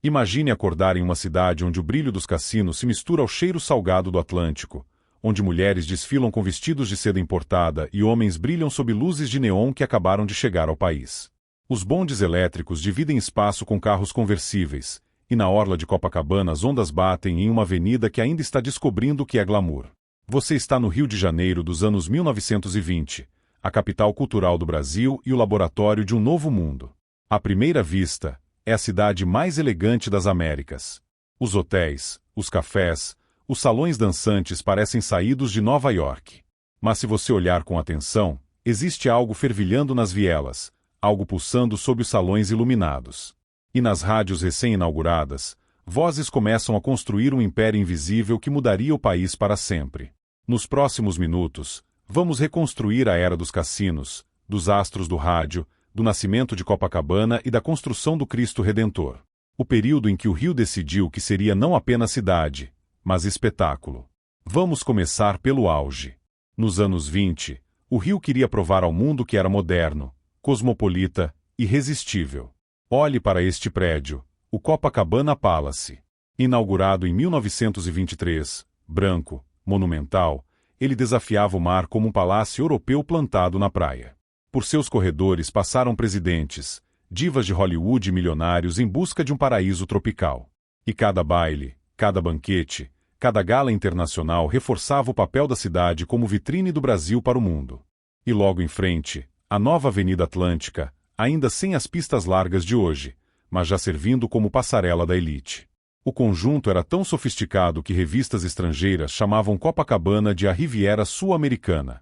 Imagine acordar em uma cidade onde o brilho dos cassinos se mistura ao cheiro salgado do Atlântico, onde mulheres desfilam com vestidos de seda importada e homens brilham sob luzes de neon que acabaram de chegar ao país. Os bondes elétricos dividem espaço com carros conversíveis, e na orla de Copacabana as ondas batem em uma avenida que ainda está descobrindo o que é glamour. Você está no Rio de Janeiro dos anos 1920, a capital cultural do Brasil e o laboratório de um novo mundo. À primeira vista, é a cidade mais elegante das Américas. Os hotéis, os cafés, os salões dançantes parecem saídos de Nova York. Mas se você olhar com atenção, existe algo fervilhando nas vielas, algo pulsando sob os salões iluminados. E nas rádios recém-inauguradas, vozes começam a construir um império invisível que mudaria o país para sempre. Nos próximos minutos, vamos reconstruir a era dos cassinos, dos astros do rádio, do nascimento de Copacabana e da construção do Cristo Redentor. O período em que o Rio decidiu que seria não apenas cidade, mas espetáculo. Vamos começar pelo auge. Nos anos 20, o Rio queria provar ao mundo que era moderno, cosmopolita, irresistível. Olhe para este prédio, o Copacabana Palace. Inaugurado em 1923, branco, monumental, ele desafiava o mar como um palácio europeu plantado na praia. Por seus corredores passaram presidentes, divas de Hollywood e milionários em busca de um paraíso tropical. E cada baile, cada banquete, cada gala internacional reforçava o papel da cidade como vitrine do Brasil para o mundo. E logo em frente, a nova Avenida Atlântica, ainda sem as pistas largas de hoje, mas já servindo como passarela da elite. O conjunto era tão sofisticado que revistas estrangeiras chamavam Copacabana de a Riviera Sul-Americana.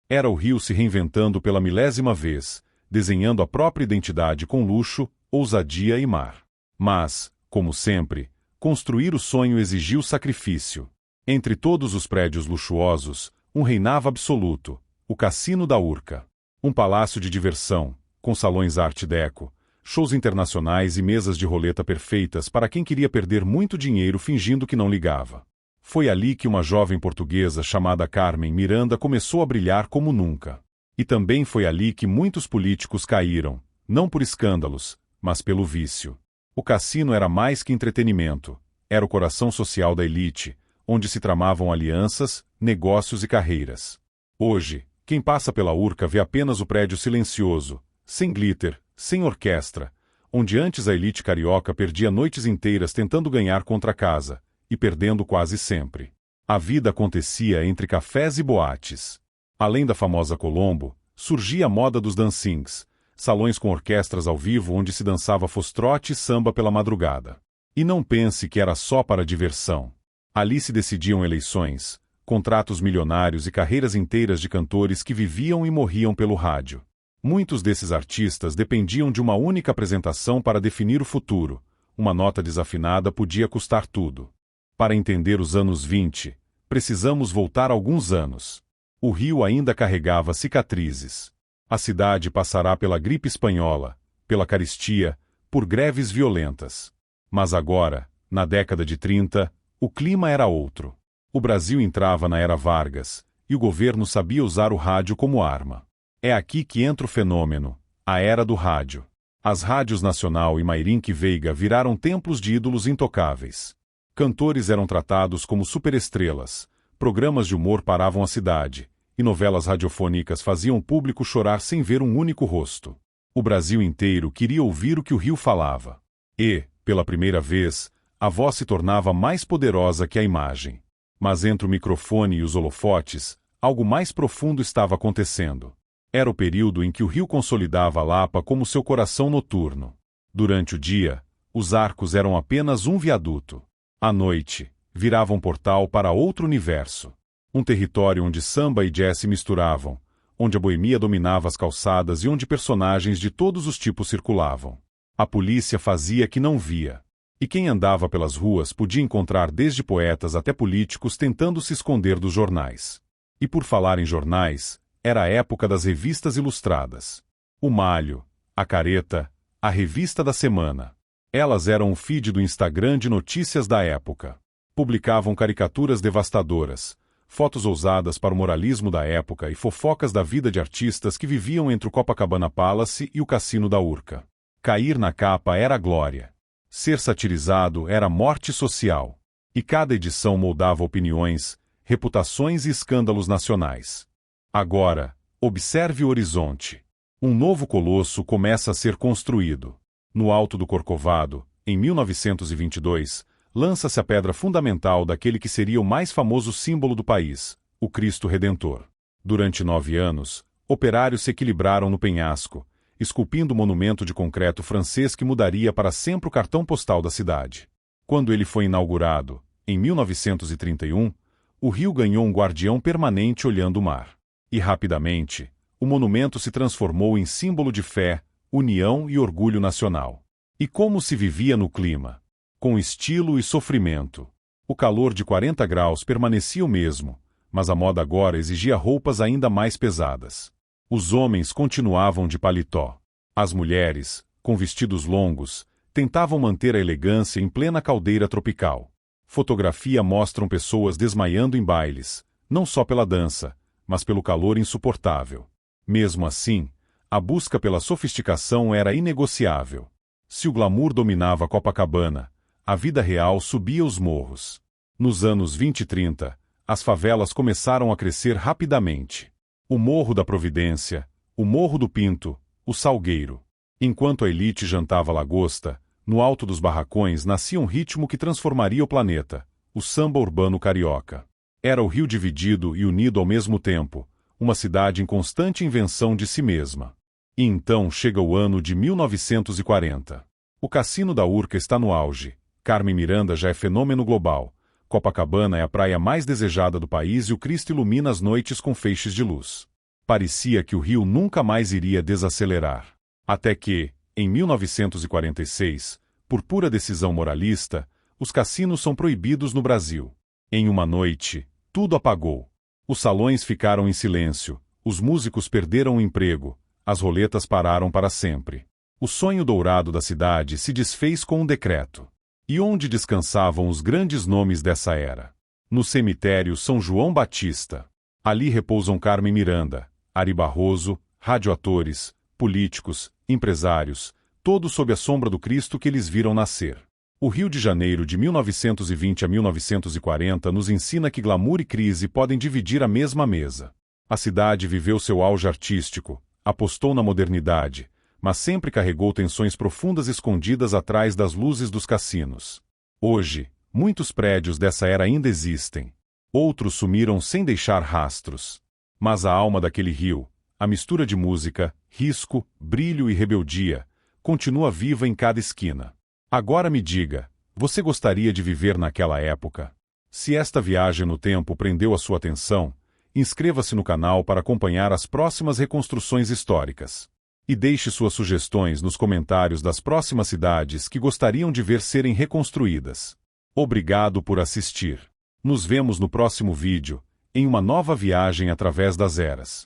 Era o Rio se reinventando pela milésima vez, desenhando a própria identidade com luxo, ousadia e mar. Mas, como sempre, construir o sonho exigiu sacrifício. Entre todos os prédios luxuosos, um reinava absoluto, o Cassino da Urca. Um palácio de diversão, com salões art déco, shows internacionais e mesas de roleta perfeitas para quem queria perder muito dinheiro fingindo que não ligava. Foi ali que uma jovem portuguesa chamada Carmen Miranda começou a brilhar como nunca. E também foi ali que muitos políticos caíram, não por escândalos, mas pelo vício. O cassino era mais que entretenimento, era o coração social da elite, onde se tramavam alianças, negócios e carreiras. Hoje, quem passa pela Urca vê apenas o prédio silencioso, sem glitter, sem orquestra, onde antes a elite carioca perdia noites inteiras tentando ganhar contra a casa, e perdendo quase sempre. A vida acontecia entre cafés e boates. Além da famosa Colombo, surgia a moda dos dancings, salões com orquestras ao vivo onde se dançava foxtrot e samba pela madrugada. E não pense que era só para diversão. Ali se decidiam eleições, contratos milionários e carreiras inteiras de cantores que viviam e morriam pelo rádio. Muitos desses artistas dependiam de uma única apresentação para definir o futuro. Uma nota desafinada podia custar tudo. Para entender os anos 20, precisamos voltar alguns anos. O Rio ainda carregava cicatrizes. A cidade passará pela gripe espanhola, pela carestia, por greves violentas. Mas agora, na década de 30, o clima era outro. O Brasil entrava na era Vargas, e o governo sabia usar o rádio como arma. É aqui que entra o fenômeno, a era do rádio. As rádios Nacional e Mairinque Veiga viraram templos de ídolos intocáveis. Cantores eram tratados como superestrelas, programas de humor paravam a cidade, e novelas radiofônicas faziam o público chorar sem ver um único rosto. O Brasil inteiro queria ouvir o que o Rio falava. E, pela primeira vez, a voz se tornava mais poderosa que a imagem. Mas entre o microfone e os holofotes, algo mais profundo estava acontecendo. Era o período em que o Rio consolidava a Lapa como seu coração noturno. Durante o dia, os arcos eram apenas um viaduto. À noite, virava um portal para outro universo. Um território onde samba e jazz se misturavam, onde a boemia dominava as calçadas e onde personagens de todos os tipos circulavam. A polícia fazia que não via. E quem andava pelas ruas podia encontrar desde poetas até políticos tentando se esconder dos jornais. E por falar em jornais, era a época das revistas ilustradas. O Malho, a Careta, a Revista da Semana. Elas eram o feed do Instagram de notícias da época. Publicavam caricaturas devastadoras, fotos ousadas para o moralismo da época e fofocas da vida de artistas que viviam entre o Copacabana Palace e o Cassino da Urca. Cair na capa era a glória. Ser satirizado era morte social. E cada edição moldava opiniões, reputações e escândalos nacionais. Agora, observe o horizonte. Um novo colosso começa a ser construído. No alto do Corcovado, em 1922, lança-se a pedra fundamental daquele que seria o mais famoso símbolo do país, o Cristo Redentor. Durante 9 anos, operários se equilibraram no penhasco, esculpindo o monumento de concreto francês que mudaria para sempre o cartão postal da cidade. Quando ele foi inaugurado, em 1931, o rio ganhou um guardião permanente olhando o mar. E rapidamente, o monumento se transformou em símbolo de fé, união e orgulho nacional. E como se vivia no clima? Com estilo e sofrimento. O calor de 40 graus permanecia o mesmo, mas a moda agora exigia roupas ainda mais pesadas. Os homens continuavam de paletó. As mulheres, com vestidos longos, tentavam manter a elegância em plena caldeira tropical. Fotografia mostram pessoas desmaiando em bailes, não só pela dança, mas pelo calor insuportável. Mesmo assim, a busca pela sofisticação era inegociável. Se o glamour dominava Copacabana, a vida real subia os morros. Nos anos 20 e 30, as favelas começaram a crescer rapidamente. O Morro da Providência, o Morro do Pinto, o Salgueiro. Enquanto a elite jantava lagosta, no alto dos barracões nascia um ritmo que transformaria o planeta, o samba urbano carioca. Era o Rio dividido e unido ao mesmo tempo, uma cidade em constante invenção de si mesma. E então chega o ano de 1940. O Cassino da Urca está no auge, Carmen Miranda já é fenômeno global, Copacabana é a praia mais desejada do país e o Cristo ilumina as noites com feixes de luz. Parecia que o Rio nunca mais iria desacelerar. Até que, em 1946, por pura decisão moralista, os cassinos são proibidos no Brasil. Em uma noite, tudo apagou. Os salões ficaram em silêncio, os músicos perderam o emprego, as roletas pararam para sempre. O sonho dourado da cidade se desfez com um decreto. E onde descansavam os grandes nomes dessa era? No cemitério São João Batista. Ali repousam Carmen Miranda, Ari Barroso, radioatores, políticos, empresários, todos sob a sombra do Cristo que eles viram nascer. O Rio de Janeiro de 1920 a 1940 nos ensina que glamour e crise podem dividir a mesma mesa. A cidade viveu seu auge artístico, apostou na modernidade, mas sempre carregou tensões profundas escondidas atrás das luzes dos cassinos. Hoje, muitos prédios dessa era ainda existem. Outros sumiram sem deixar rastros. Mas a alma daquele rio, a mistura de música, risco, brilho e rebeldia, continua viva em cada esquina. Agora me diga, você gostaria de viver naquela época? Se esta viagem no tempo prendeu a sua atenção, inscreva-se no canal para acompanhar as próximas reconstruções históricas. E deixe suas sugestões nos comentários das próximas cidades que gostariam de ver serem reconstruídas. Obrigado por assistir. Nos vemos no próximo vídeo, em uma nova viagem através das eras.